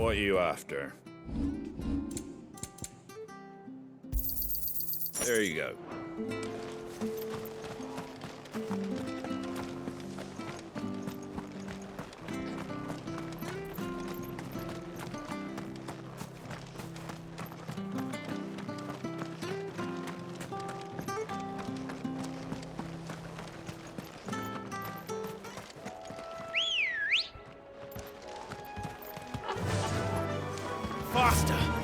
What are you after? There you go. Faster!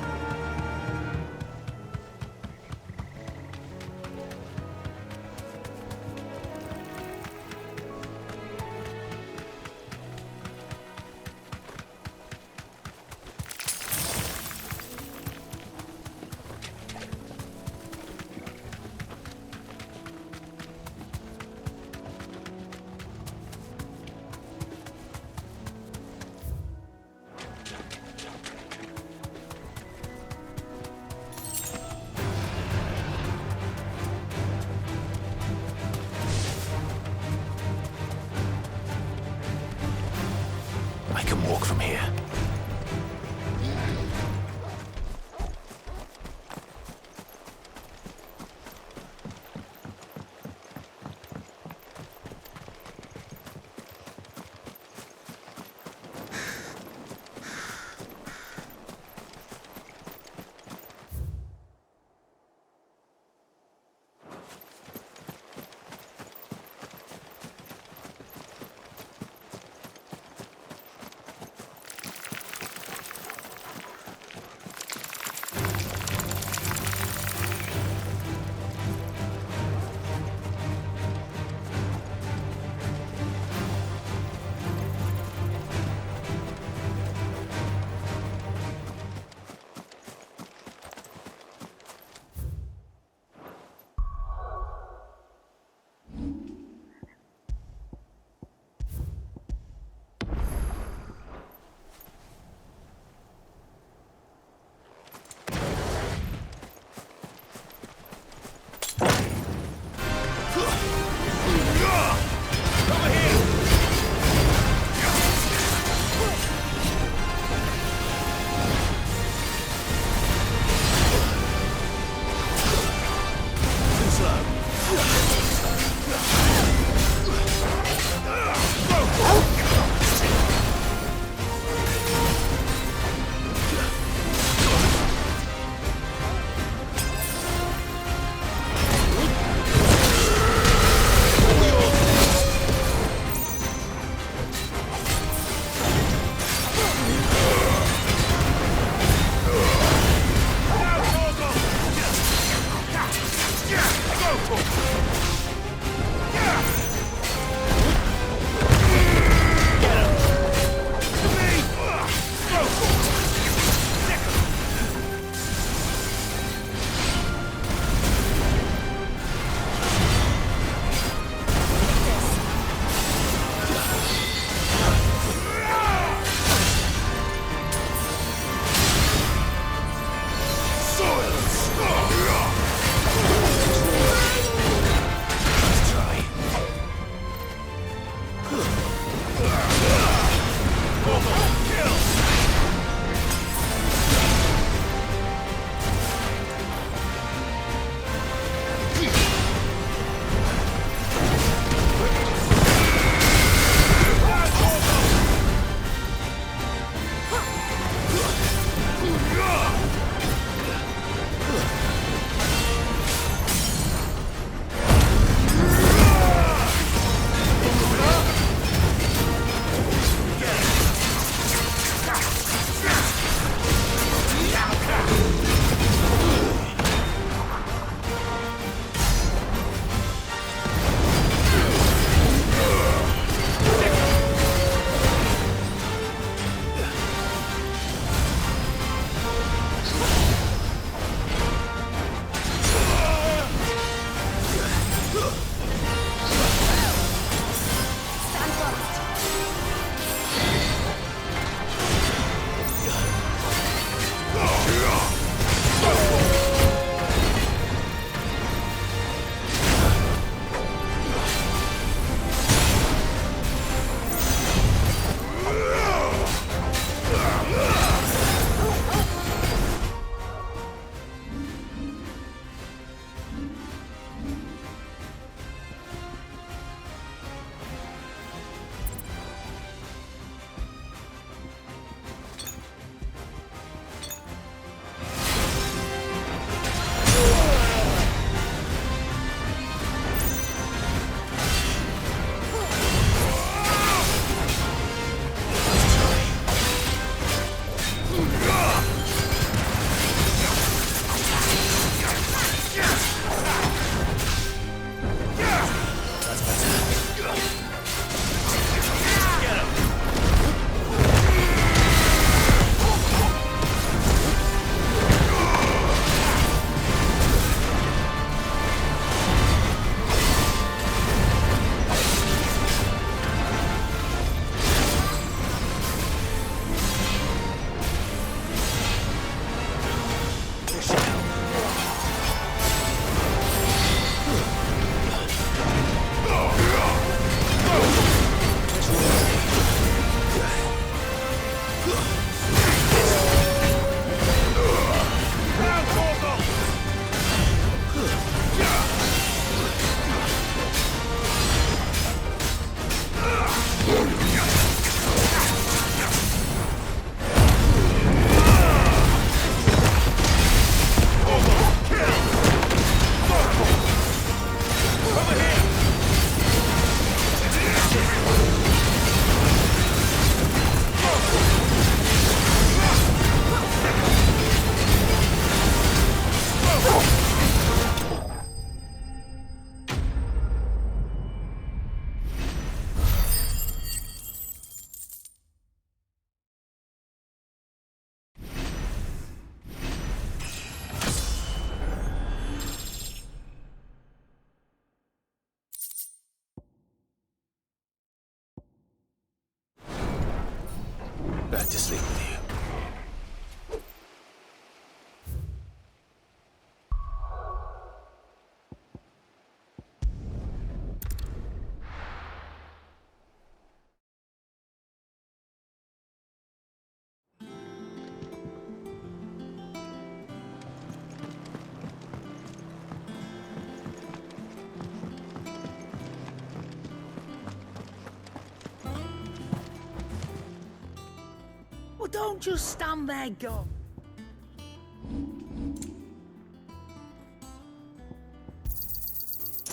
Don't just stand there, go.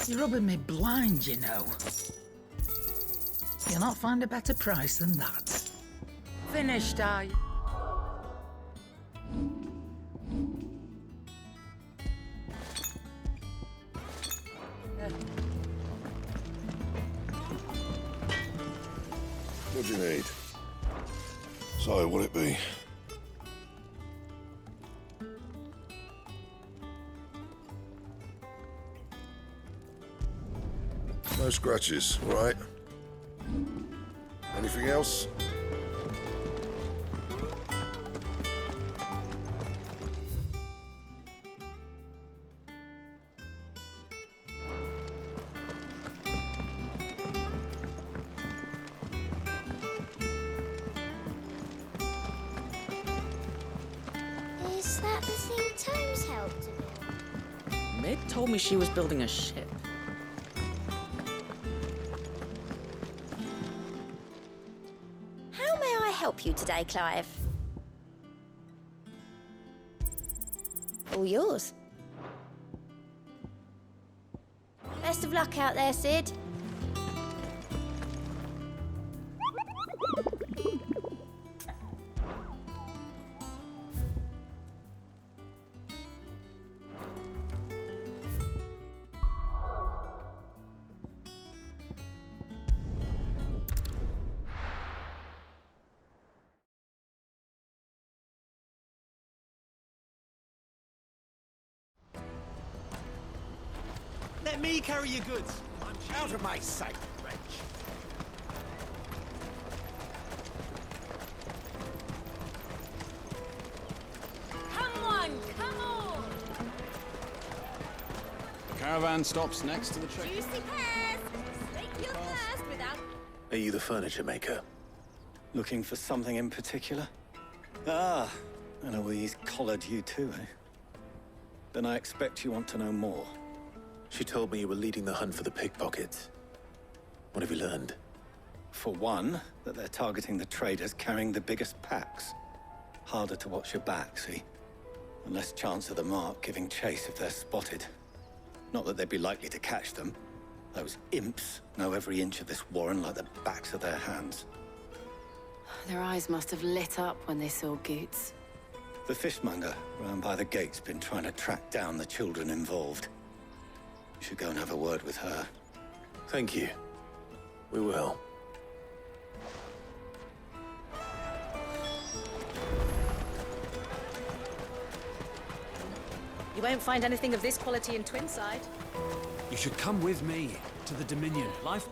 You're rubbing me blind, you know. You'll not find a better price than that. Finished, are you? What do you need? So, what'll it be? No scratches, right? Anything else? Is that the thing Tomes helped to build? Meg told me she was building a ship. How may I help you today, Clive? All yours. Best of luck out there, Sid. Let me carry your goods. I'm out of my sight, wretch. Come on, come on! The caravan stops next to the train. Juicy pears! Slake your thirst without... Are you the furniture maker? Looking for something in particular? Ah, Eloise collared you too, eh? Then I expect you want to know more. She told me you were leading the hunt for the pickpockets. What have you learned? For one, that they're targeting the traders carrying the biggest packs. Harder to watch your back, see? And less chance of the mark giving chase if they're spotted. Not that they'd be likely to catch them. Those imps know every inch of this warren like the backs of their hands. Their eyes must have lit up when they saw Goots. The fishmonger round by the gate's been trying to track down the children involved. You should go and have a word with her. Thank you. We will. You won't find anything of this quality in Twinside. You should come with me to the Dominion. Life...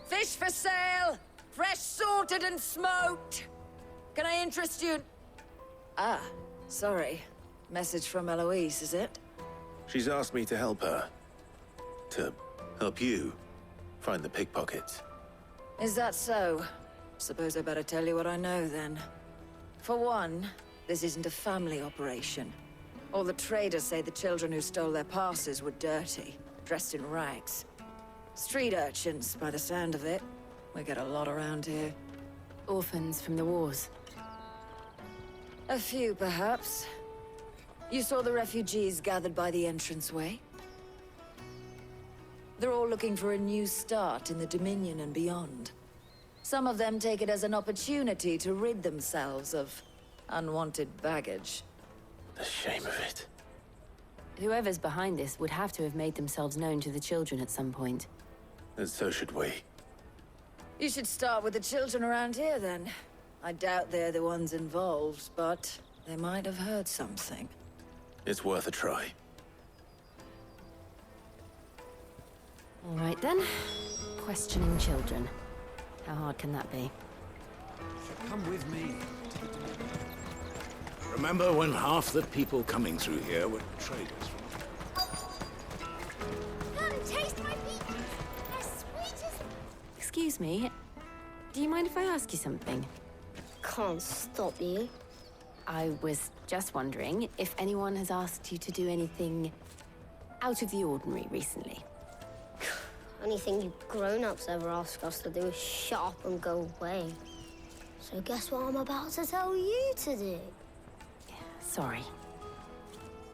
Fish for sale! Fresh sorted and smoked! Can I interest you? Ah, sorry. Message from Eloise, is it? She's asked me to help her. To help you find the pickpockets. Is that so? Suppose I better tell you what I know, then. For one, this isn't a family operation. All the traders say the children who stole their passes were dirty, dressed in rags. Street urchins, by the sound of it. We get a lot around here. Orphans from the wars. A few, perhaps. You saw the refugees gathered by the entranceway? They're all looking for a new start in the Dominion and beyond. Some of them take it as an opportunity to rid themselves of unwanted baggage. The shame of it. Whoever's behind this would have to have made themselves known to the children at some point. And so should we. You should start with the children around here, then. I doubt they're the ones involved, but they might have heard something. It's worth a try. All right, then. Questioning children. How hard can that be? Come with me to the Dominion. Remember when half the people coming through here were traders? Come, taste my peaches. They're sweet as... Excuse me. Do you mind if I ask you something? Can't stop you. I was just wondering if anyone has asked you to do anything out of the ordinary recently. Anything you grown-ups ever ask us to do is shut up and go away. So guess what I'm about to tell you to do? Sorry.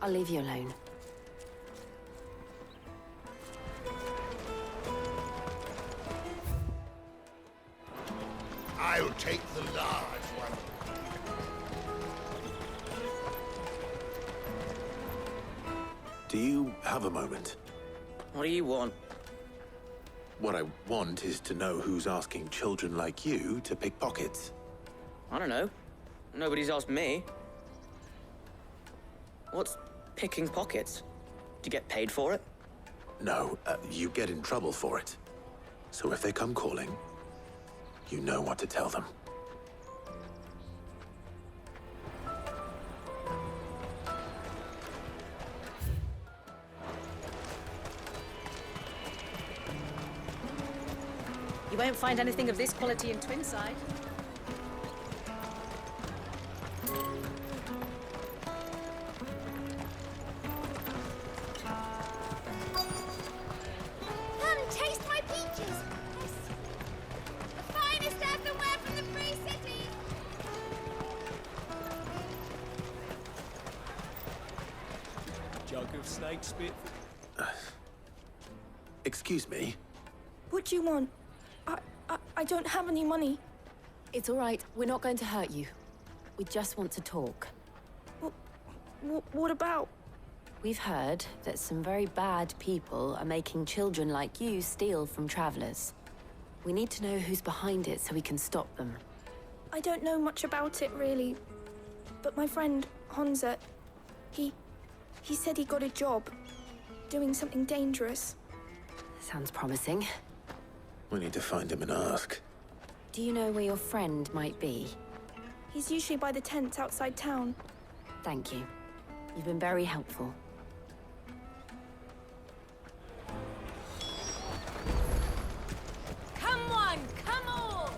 I'll leave you alone. I'll take the large one. Do you have a moment? What do you want? What I want is to know who's asking children like you to pick pockets. I don't know. Nobody's asked me. What's picking pockets? Do you get paid for it? No, you get in trouble for it. So if they come calling, you know what to tell them. You won't find anything of this quality in Twinside. Come, taste my peaches! The finest earthenware from the Free City! Jug of snake spit. Excuse me? What do you want? I don't have any money. It's all right. We're not going to hurt you. We just want to talk. What about? We've heard that some very bad people are making children like you steal from travelers. We need to know who's behind it so we can stop them. I don't know much about it, really. But my friend, Hansa, he said he got a job doing something dangerous. Sounds promising. We need to find him and ask. Do you know where your friend might be? He's usually by the tents outside town. Thank you. You've been very helpful. Come on, come on!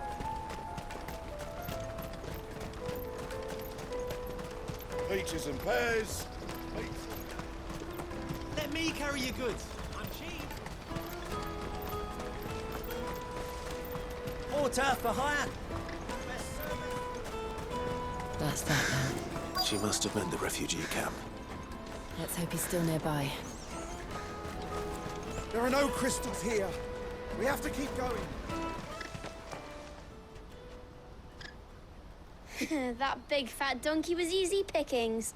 Peaches and pears. Let me carry your goods. I'm cheap. Porter for hire. That's that now. She must have meant the refugee camp. Let's hope he's still nearby. There are no crystals here. We have to keep going. That big fat donkey was easy pickings.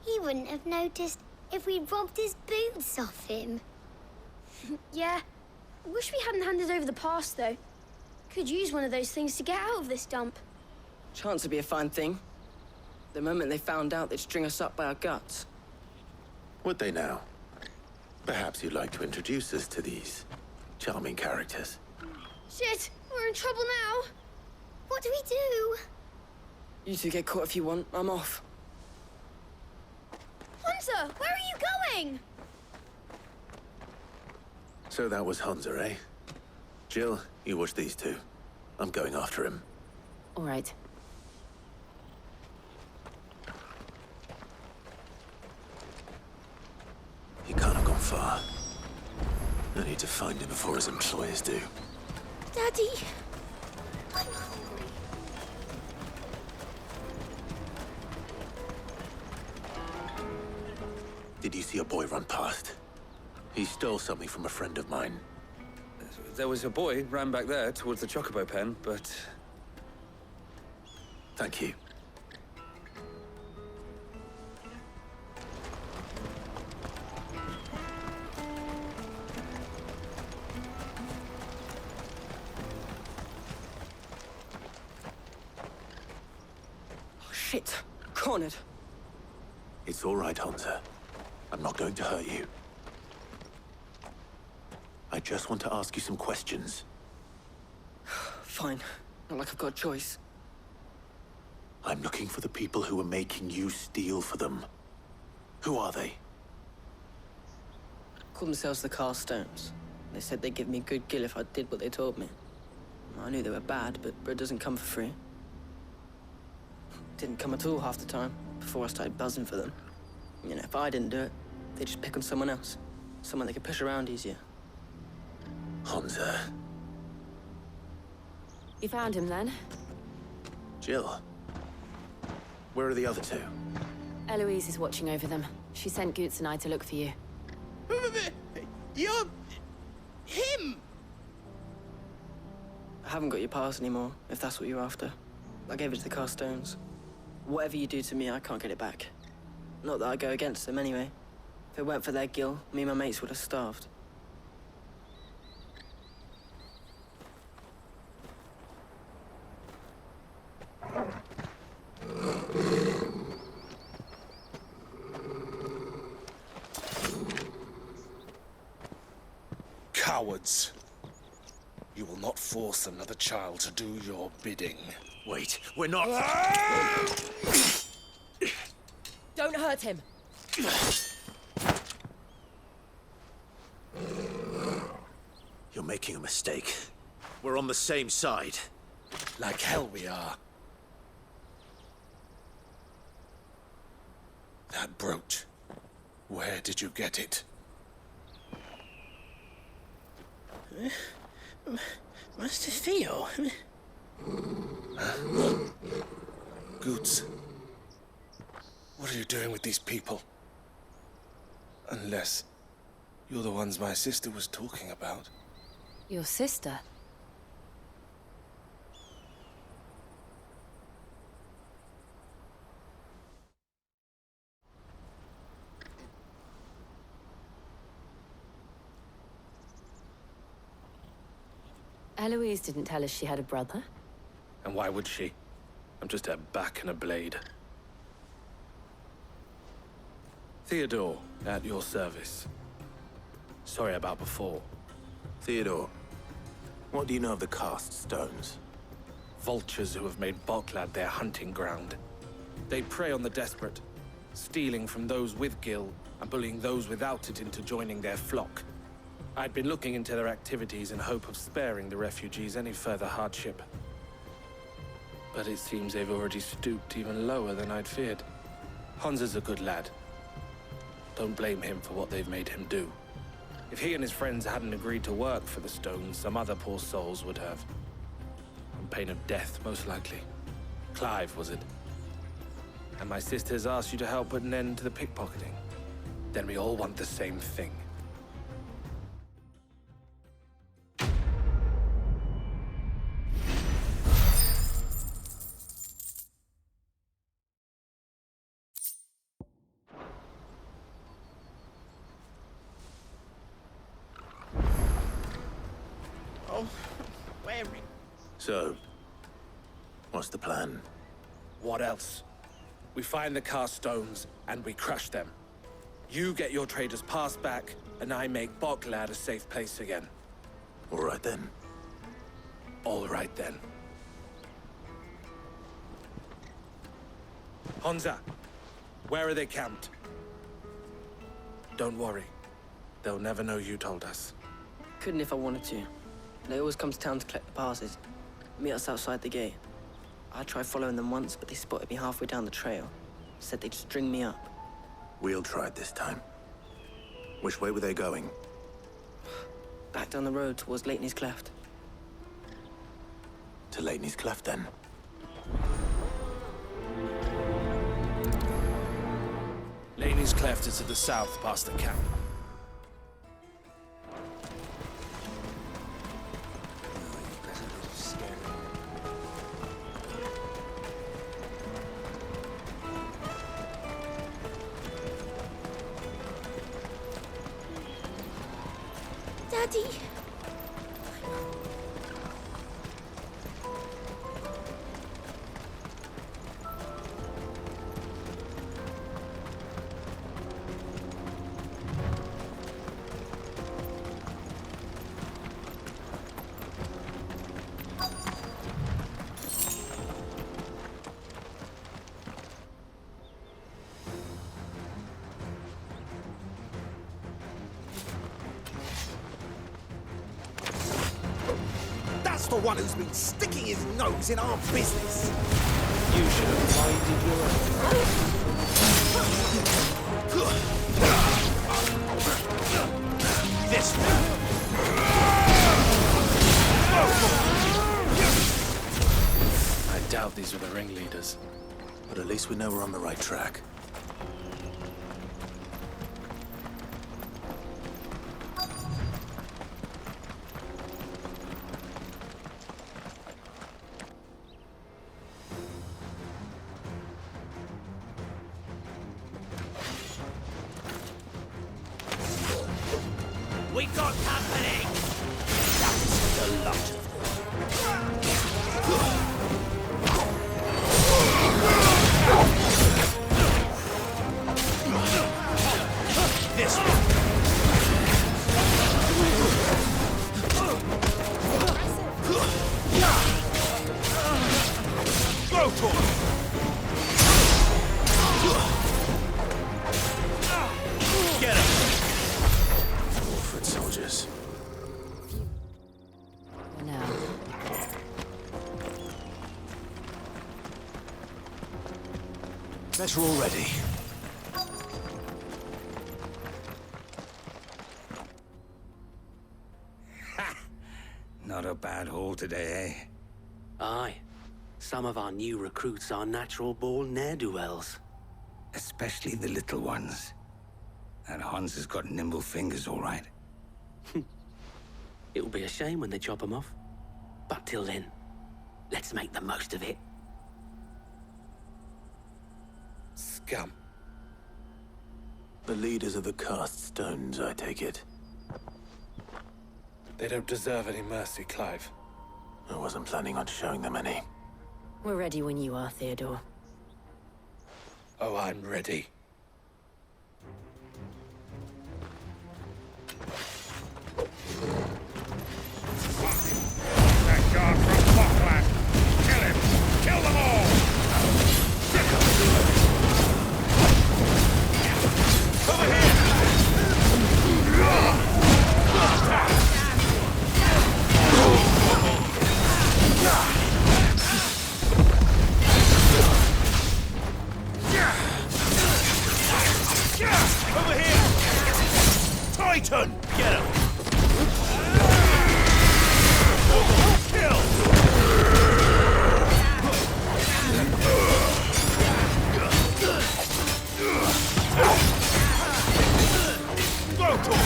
He wouldn't have noticed if we'd robbed his boots off him. Yeah. Wish we hadn't handed over the pass, though. Could use one of those things to get out of this dump. Chance would be a fine thing. The moment they found out, they'd string us up by our guts. Would they now? Perhaps you'd like to introduce us to these charming characters. Shit, we're in trouble now. What do we do? You two get caught if you want. I'm off. Hunter, where are you going? So that was Hansa, eh? Jill, you watch these two. I'm going after him. All right. He can't have gone far. I need to find him before his employers do. Daddy! I'm hungry. Did you see a boy run past? He stole something from a friend of mine. There was a boy ran back there towards the chocobo pen, but... Thank you. Oh, shit. Cornered. It's all right, Hansa. I'm not going to hurt you. I just want to ask you some questions. Fine. Not like I've got a choice. I'm looking for the people who are making you steal for them. Who are they? Called themselves the Carstones. They said they'd give me good gill if I did what they told me. I knew they were bad, but bread doesn't come for free. Didn't come at all half the time, before I started buzzing for them. You know, if I didn't do it, they'd just pick on someone else. Someone they could push around easier. Hansa. You found him then? Jill. Where are the other two? Eloise is watching over them. She sent Goots and I to look for you. You're... him! I haven't got your pass anymore, if that's what you're after. I gave it to the cast stones. Whatever you do to me, I can't get it back. Not that I go against them anyway. If it weren't for their gil, me and my mates would have starved. Cowards. You will not force another child to do your bidding. Wait, we're not... Don't hurt him. You're making a mistake. We're on the same side. Like hell we are. That brooch. Where did you get it? Master Theo? Goots. What are you doing with these people? Unless you're the ones my sister was talking about. Your sister? Eloise didn't tell us she had a brother. And why would she? I'm just a back and a blade. Theodore, at your service. Sorry about before. Theodore, what do you know of the cast stones? Vultures who have made Boklad their hunting ground. They prey on the desperate, stealing from those with gil and bullying those without it into joining their flock. I'd been looking into their activities in hope of sparing the refugees any further hardship. But it seems they've already stooped even lower than I'd feared. Hansa's a good lad. Don't blame him for what they've made him do. If he and his friends hadn't agreed to work for the stones, some other poor souls would have. On pain of death, most likely. Clive, was it? And my sisters asked you to help put an end to the pickpocketing. Then we all want the same thing. So, what's the plan? What else? We find the cast stones, and we crush them. You get your trader's pass back, and I make Boklad a safe place again. All right then. All right then. Hansa, where are they camped? Don't worry. They'll never know you told us. Couldn't if I wanted to. They always come to town to collect the passes. Meet us outside the gate. I tried following them once, but they spotted me halfway down the trail. Said they'd string me up. We'll try it this time. Which way were they going? Back down the road towards Leitney's Cleft. To Leitney's Cleft, then. Leitney's Cleft is to the south, past the camp. Daddy! That's the one who's been sticking his nose in our business. You should have minded your This I doubt these were the ring leaders. But at least we know we're on the right track. We got company! That's the lot of them. This way. Go for it! Get him! Foot soldiers. Now. Better already. Not a bad haul today, eh? Aye. Some of our new recruits are natural-born ne'er-do-wells. Especially the little ones. That Hans has got nimble fingers, all right. It'll be a shame when they chop them off. But till then, let's make the most of it. Scum. The leaders of the cast stones, I take it. They don't deserve any mercy, Clive. I wasn't planning on showing them any. We're ready when you are, Theodore. Oh, I'm ready. That guard from Botland! Kill him! Kill them all! Over here! Over here! Titan! Get him! Kill! Go to him!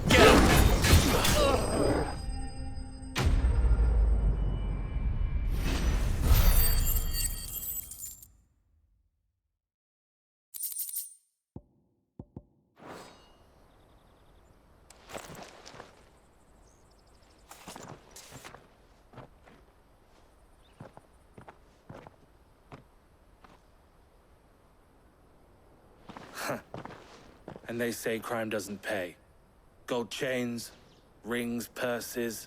Get him! And they say crime doesn't pay. Gold chains, rings, purses.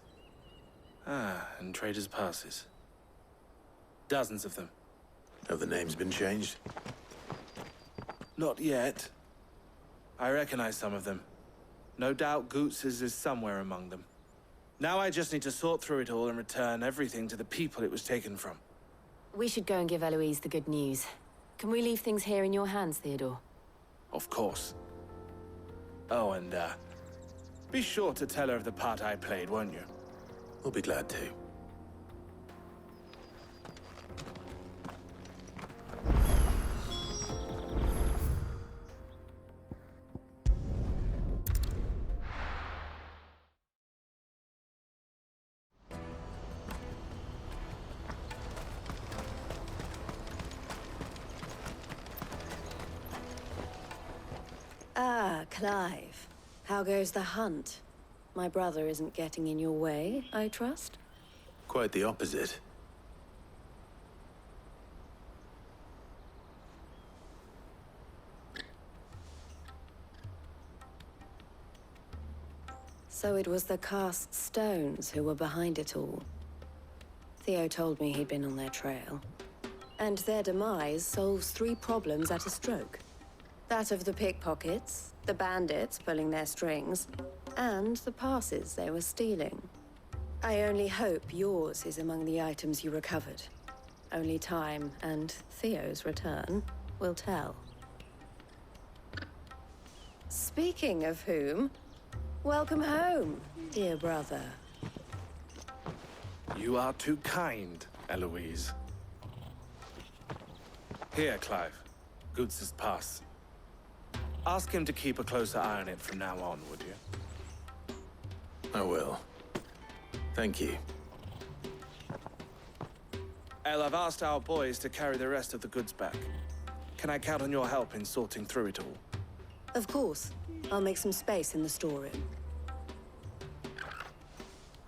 And traders' passes. Dozens of them. Have the names been changed? Not yet. I recognize some of them. No doubt Goots's is somewhere among them. Now I just need to sort through it all and return everything to the people it was taken from. We should go and give Eloise the good news. Can we leave things here in your hands, Theodore? Of course. Oh, and, be sure to tell her of the part I played, won't you? We'll be glad to. Ah, Clive. How goes the hunt? My brother isn't getting in your way, I trust? Quite the opposite. So it was the cast stones who were behind it all. Theo told me he'd been on their trail. And their demise solves 3 problems at a stroke. That of the pickpockets, the bandits pulling their strings, and the passes they were stealing. I only hope yours is among the items you recovered. Only time and Theo's return will tell. Speaking of whom, welcome home, dear brother. You are too kind, Eloise. Here, Clive. Goods' pass. Ask him to keep a closer eye on it from now on, would you? I will. Thank you. El, I've asked our boys to carry the rest of the goods back. Can I count on your help in sorting through it all? Of course. I'll make some space in the storeroom.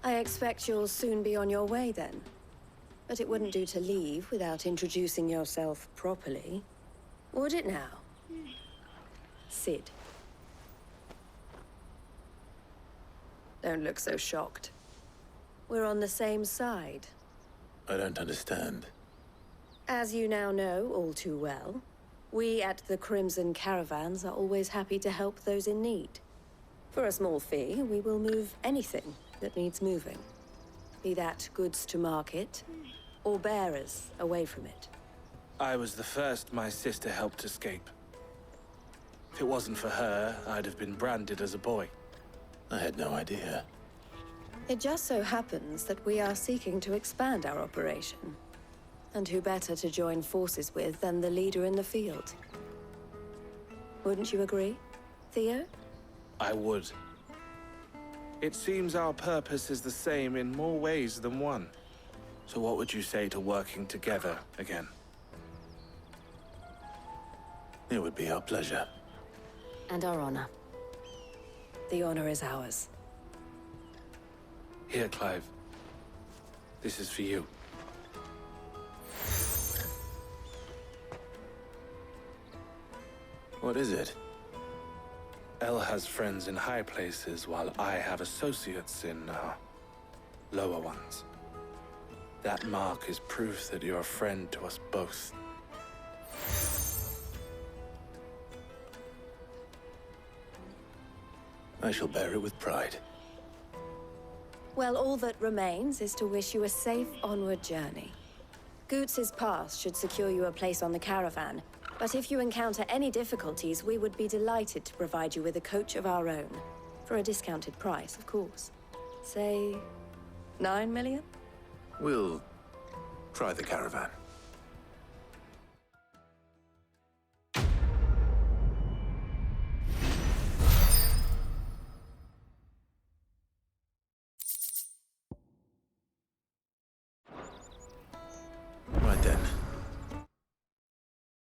I expect you'll soon be on your way then. But it wouldn't do to leave without introducing yourself properly. Would it now? Sid. Don't look so shocked. We're on the same side. I don't understand. As you now know all too well, we at the Crimson Caravans are always happy to help those in need. For a small fee, we will move anything that needs moving. Be that goods to market, or bearers away from it. I was the first my sister helped escape. If it wasn't for her, I'd have been branded as a boy. I had no idea. It just so happens that we are seeking to expand our operation. And who better to join forces with than the leader in the field? Wouldn't you agree, Theo? I would. It seems our purpose is the same in more ways than one. So what would you say to working together again? It would be our pleasure. And our honor. The honor is ours. Here, Clive. This is for you. What is it? El has friends in high places, while I have associates in, lower ones. That mark is proof that you're a friend to us both. I shall bear it with pride. Well, all that remains is to wish you a safe onward journey. Goots' pass should secure you a place on the caravan, but if you encounter any difficulties, we would be delighted to provide you with a coach of our own. For a discounted price, of course. Say, 9 million? We'll try the caravan.